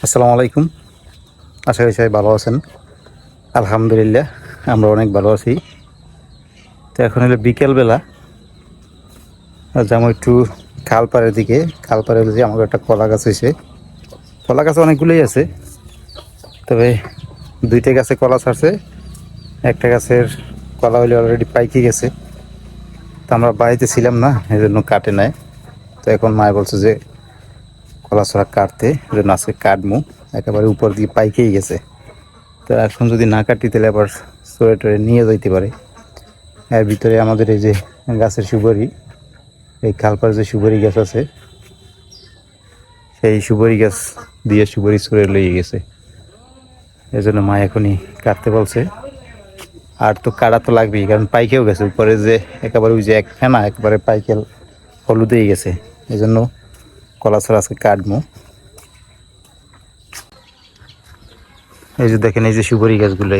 আসসালামু আলাইকুম। আশা করি সবাই ভালো আছেন। আলহামদুলিল্লাহ আমরা অনেক ভালো আছি। তো এখন হলো বিকেলবেলা, যাবো একটু খালপাড়ের দিকে। খালপাড়ে যে আমার একটা কলা গাছ হয়েছে, কলা গাছ অনেকগুলোই আছে, তবে দুইটা গাছে কলা ছাড়ছে, একটা গাছের কলা হলে অলরেডি পাইকে গেছে। তো আমরা বাড়িতে ছিলাম না, এই জন্য কাটে নেয়। তো এখন মায় বলছে যে কলা ছড়া কাটতে, এই জন্য আজকে কাটবো। একেবারে উপর দিয়ে পাইকেই গেছে। তো এখন যদি না কাটি তাহলে আবার সরে টরে নিয়ে যাইতে পারে। এর ভিতরে আমাদের এই যে গাছের সুপারি, এই খালপার যে সুপারি গাছ আছে, সেই সুপারি গাছ দিয়ে সুপারি সরে লইয়ে গেছে। এই জন্য মা এখনই কাটতে বলছে। আর তো কাটা তো লাগবেই, কারণ পাইকেও গেছে উপরে, যে একেবারে ওই যে এক ফেনা একবারে পাইকেল হলুদেই গেছে। এই জন্য কলা ছড়া আজকে কাটবো। এই যে দেখেন, এই যে সুপারি গাছগুলো,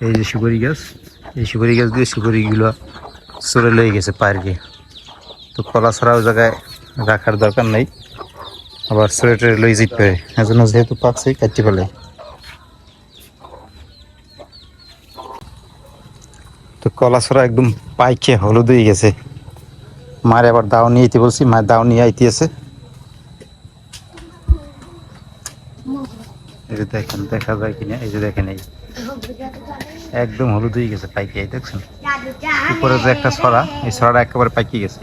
এই যে সুপারি গাছ, এই সুপারি গাছ দিয়ে সুপারিগুলো সরে লয়ে গেছে পার্কে। তো কলা ছড়া ওই জায়গায় রাখার দরকার নেই, আবার সরে টরে লই যেতে পারে। এজন্য যেহেতু পাকছে কাটতে ফেলে। তো কলা ছড়া একদম পাইকে হলুদ হয়ে গেছে। মারে আবার দাও নিয়ে আইতে বলছি, মায়ের দাও নিয়ে আইতে আছে। এই যে দেখেন, দেখা যায় কিনা, এই যে দেখেন, এই একদম হলুদ হয়ে গেছে পাইকে, দেখছেন উপরে যে একটা ছড়া, এই ছড়াটা একেবারে পাইকে গেছে।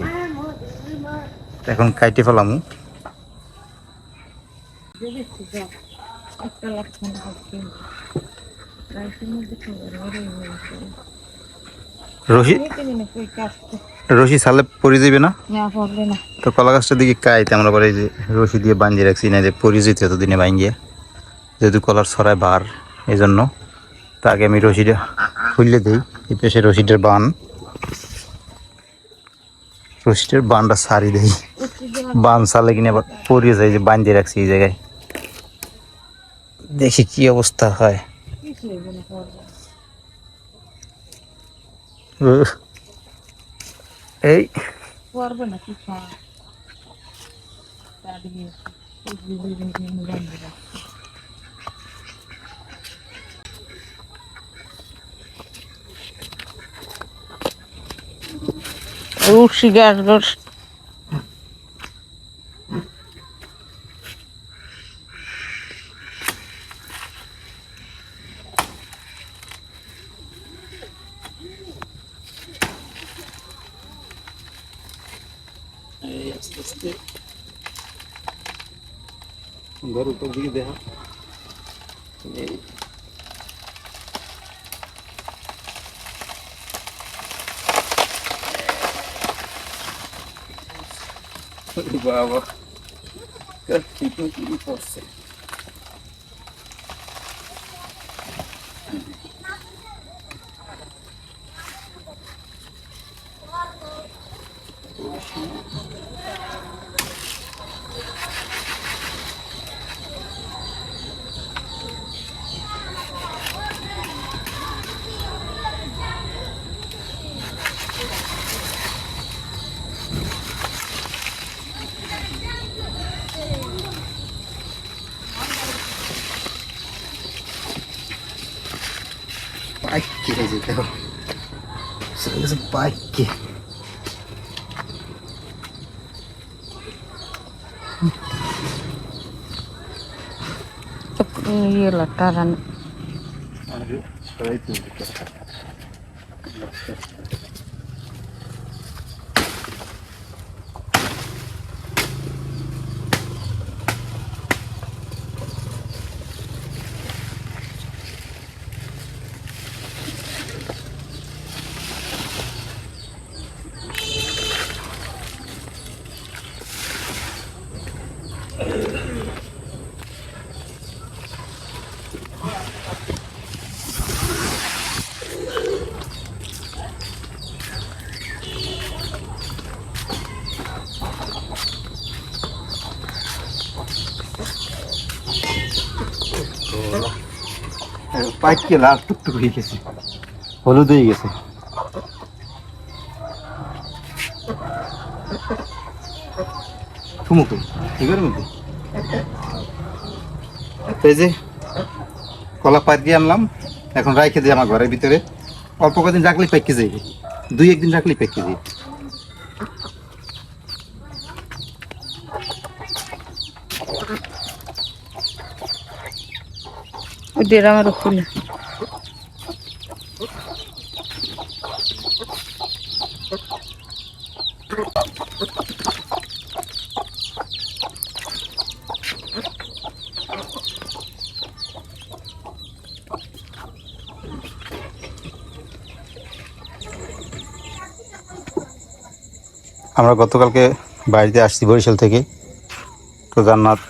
এখন কাইটে ফেলাম। রশি রশি ছালে পরি যাবে না, তো কলা গাছটার দিকে কাইতে আমরা পরে যে রশি দিয়ে বাঁধিয়ে রাখছি, না যে পরি যেত এতদিনে বাঁধিয়ে, যেহেতু কলার ছড়ায় বার, এই জন্য। তো আগে আমি রশিটা খুললে দিই, এই পেশে রশিটার বানটা সারি দেই। বান সালে কিনে আবার পরিয়ে যায়, যে বাঁধিয়ে রাখছি এই জায়গায়। দেখি কি অবস্থা হয়। এই রুশি গাছ গাছ আস্তে আস্তে ঘর উপর দিকে দেখা, বাবা ঠিক পড়ছে। পাইকে যেতে হবে, চলে গেছে পাইকে। ইয়ে লটারান সবাই তুলতে পাইকে লাল টুকটুক হয়ে গেছে, হলুদ হয়ে গেছে। থুমুকু ঠিক আছে মধ্যে তো এই যে কলা পাত দিয়ে আনলাম, এখন রাইখে দিই আমার ঘরের ভিতরে। অল্প কদিন রাখলেই পেকে যাবে, 2-1 দিন রাখলেই পেকে যাবে। ওই ড্রামের ফুলে আমরা গতকালকে বাড়িতে আসছি বরিশাল থেকে। তো জান্নাত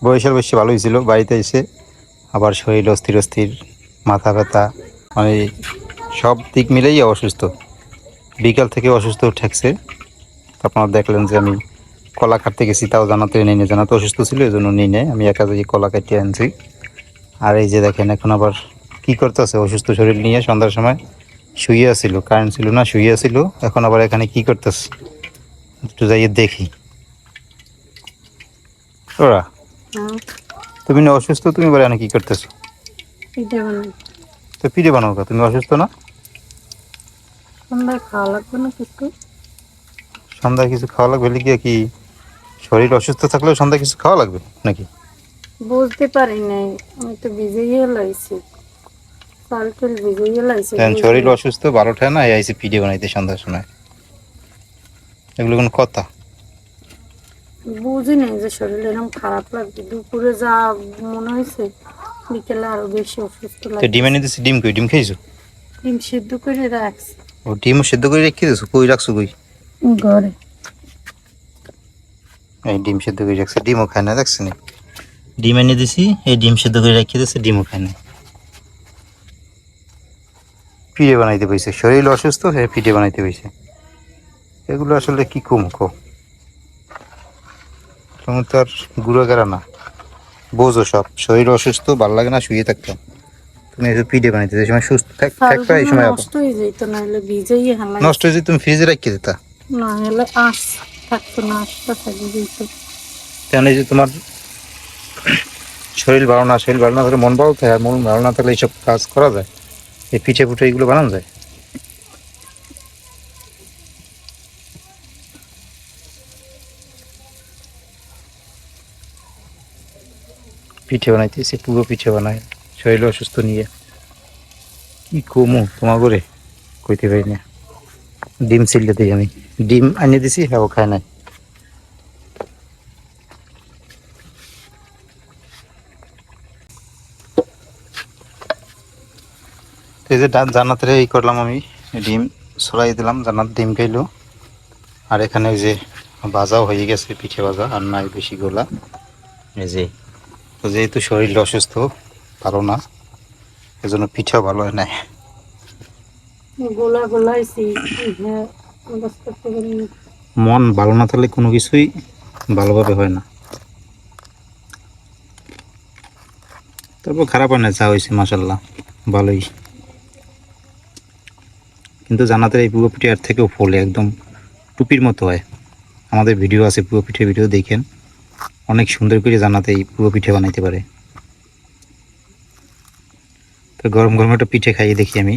বরিশাল বেশি ভালো হয়েছিল, বাড়িতে এসে আবার শরীর অস্থির অস্থির, মাথা ব্যথা, মানে সব দিক মিলেই অসুস্থ। বিকাল থেকে অসুস্থ ঠেকছে। আপনারা দেখলেন যে আমি কলা কাটতে গেছি, তাও জানাতে নিই না, জানাতে অসুস্থ ছিল এই জন্য নিই নাই, আমি একা যাই কলা কাটিয়ে আনছি। আর এই যে দেখেন এখন আবার কি করতেছে, অসুস্থ শরীর নিয়ে সন্ধ্যার সময় শুয়ে ছিল, কারেন্ট ছিল না, শুয়ে ছিল। এখন আবার এখানে কি করতেছে একটু যাইয়ে দেখি। ওরা তুমি না অসুস্থ, তুমি বলে এখানে কি করতেছো? তো পিঠে বানাও, তুমি অসুস্থ না? সন্ধ্যায় খাওয়া লাগবে না কিছু? সন্ধ্যায় কিছু খাওয়া লাগবে লিখে কি? শরীর অসুস্থ থাকলেও সন্ধ্যায় কিছু খাওয়া লাগবে নাকি? বুঝতে পারি নাই, আমি তো ভিজেই লাইছি, চাল টাল ভিজেই লাইছি। শরীর অসুস্থ 12টা না, আইসি পিঠে বানাইতে সন্ধ্যার সময়, এগুলো কোন কথা? বুঝি নাই যে শরীর এরকম খারাপ লাগবে, দুপুরে যা মনে হয়েছে বিকেলে আরো বেশি অসুস্থ তো লাগে। ডিম এনে দিচ্ছি, ডিম কই? ডিম খাইছো? ডিম সেদ্ধ করে রাখছি ও ডিমও সেদ্ধ করে রেখে দিয়েছো? কই রাখছো কই? ঘরে। এই ডিম সেদ্ধ করে রাখছে, ডিমও খায় না, দেখছি না। ডিম এনে দিছি, এই ডিম সেদ্ধ করে রেখে দিয়েছে, ডিমও খায় না। পিঠে বানাইতে বইছে, শরীর অসুস্থ হয়ে পিঠে বানাইতে বইছে। এগুলো আসলে কি কম কো, তুমি তো আর গুঁড়ো গেরা না, বোঝো সব। শরীর অসুস্থ, ভালো লাগে না, শুয়ে থাকতাম। তুমি এসব পিঠে বানাইতে এই সময় সুস্থ থাকবা, এই সময় নষ্ট হয়ে যেত, না হলে ভিজেই হালাই নষ্ট হয়ে যেত, তুমি ফ্রিজে রেখে দিতা। না হলে আঁশ থাকতো না, আঁশটা থাকে যেত। কেন এই যে তোমার শরীর ভালো না, শরীর ভালো না থাকলে মন ভালো থাকে, আর মন ভালো না থাকলে এইসব কাজ করা যায়? এই পিঠে পুঠে এগুলো বানানো যায়? পিঠে বানাইতেছি, পুরো পিঠে বানায়, শরীর অসুস্থ নিয়ে কি কমু তোমার করে কইতে পারি না। ডিম ছিলে দিই আমি, ডিম আনিয়ে দিছি, হ্যাঁ ও খায় নাই। এই যে জান্নাতের এই করলাম আমি, ডিম ছড়াই দিলাম, জান্নাত ডিম খাইলো। আর এখানে ওই যে ভাজাও হয়ে গেছে, পিঠে ভাজা, আর নাই বেশি গোলা। এই যে তো যেহেতু শরীর অসুস্থ, ভালো না, এজন্য পিঠাও ভালো হয় নাই। গোলা গোলাইছি, হ্যাঁ অবস্থা করতে পারি না। মন ভালো না থাকলে কোনো কিছুই ভালোভাবে হয় না। তারপর খারাপ হয় না, যা হয়েছে মাশাল্লাহ ভালোই। কিন্তু জান্নাতের এই পুরো পিঠে এর থেকেও ফলে একদম টুপির মতো হয়। আমাদের ভিডিও আছে, পুরো পিঠের ভিডিও দেখেন, অনেক সুন্দর করে জান্নাতে এই পুরো পিঠে বানাইতে পারে। তো গরম গরম একটা পিঠে খাইয়ে দেখি আমি,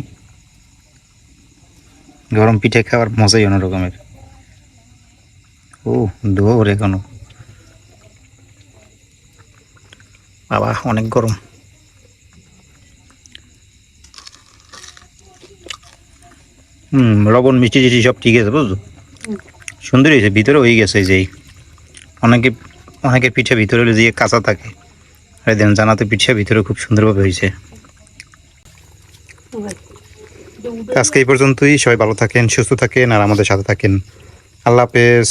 গরম পিঠে খাওয়ার মজাই অন্য রকমের। ও ধোয়া ওরে এখনো, বাবা অনেক গরম। লবণ মিষ্টি টিষ্টি সব ঠিক আছে, বুঝলো, সুন্দর হয়েছে, ভিতরে হয়ে গেছে। যে অনেকের পিঠে ভিতরে হলে যে কাঁচা থাকে, আর দেন জানাতে পিঠে ভিতরে খুব সুন্দরভাবে হয়েছে। আজকে এই পর্যন্তই, সবাই ভালো থাকেন, সুস্থ থাকেন, আর আমাদের সাথে থাকেন। আল্লাহ হাফেজ।